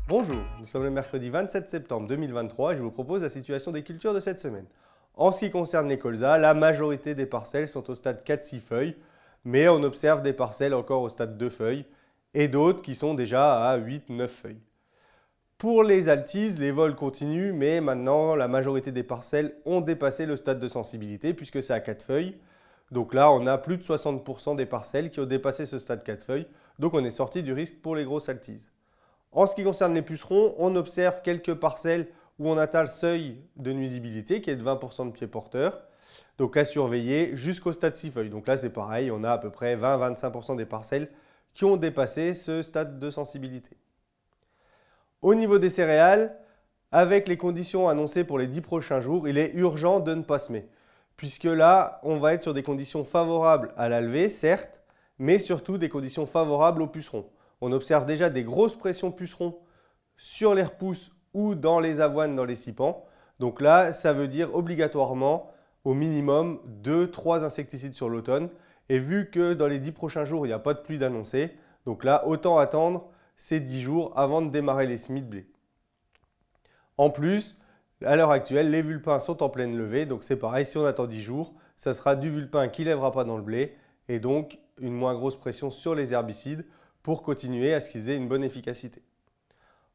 Bonjour, nous sommes le mercredi 27 septembre 2023 et je vous propose la situation des cultures de cette semaine. En ce qui concerne les colzas, la majorité des parcelles sont au stade 4-6 feuilles, mais on observe des parcelles encore au stade 2 feuilles et d'autres qui sont déjà à 8-9 feuilles. Pour les altises, les vols continuent, mais maintenant la majorité des parcelles ont dépassé le stade de sensibilité puisque c'est à 4 feuilles. Donc là, on a plus de 60% des parcelles qui ont dépassé ce stade 4 feuilles, donc on est sorti du risque pour les grosses altises. En ce qui concerne les pucerons, on observe quelques parcelles où on atteint le seuil de nuisibilité qui est de 20% de pieds porteurs. Donc à surveiller jusqu'au stade 6 feuilles. Donc là c'est pareil, on a à peu près 20-25% des parcelles qui ont dépassé ce stade de sensibilité. Au niveau des céréales, avec les conditions annoncées pour les 10 prochains jours, il est urgent de ne pas semer. Puisque là, on va être sur des conditions favorables à la levée, certes, mais surtout des conditions favorables aux pucerons. On observe déjà des grosses pressions pucerons sur les repousses ou dans les avoines, dans les sipans. Donc là, ça veut dire obligatoirement au minimum 2-3 insecticides sur l'automne. Et vu que dans les 10 prochains jours, il n'y a pas de pluie d'annoncer, donc là, autant attendre ces 10 jours avant de démarrer les semis de blé. En plus, à l'heure actuelle, les vulpins sont en pleine levée, donc c'est pareil, si on attend 10 jours, ça sera du vulpin qui ne lèvera pas dans le blé et donc une moins grosse pression sur les herbicides pour continuer à ce qu'ils aient une bonne efficacité.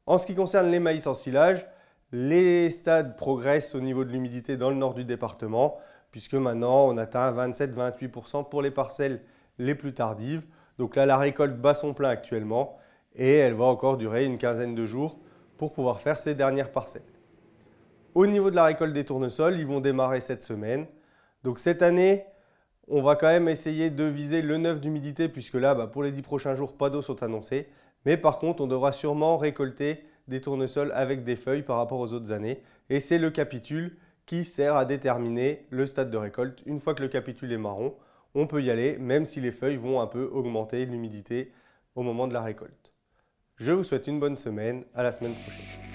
En ce qui concerne les maïs en silage, les stades progressent au niveau de l'humidité dans le nord du département, puisque maintenant on atteint 27-28% pour les parcelles les plus tardives. Donc là, la récolte bat son plein actuellement et elle va encore durer une quinzaine de jours pour pouvoir faire ces dernières parcelles. Au niveau de la récolte des tournesols, ils vont démarrer cette semaine. Donc cette année, on va quand même essayer de viser le 9 d'humidité puisque là, pour les 10 prochains jours, pas d'eau sont annoncés. Mais par contre, on devra sûrement récolter des tournesols avec des feuilles par rapport aux autres années. Et c'est le capitule qui sert à déterminer le stade de récolte. Une fois que le capitule est marron, on peut y aller, même si les feuilles vont un peu augmenter l'humidité au moment de la récolte. Je vous souhaite une bonne semaine, à la semaine prochaine.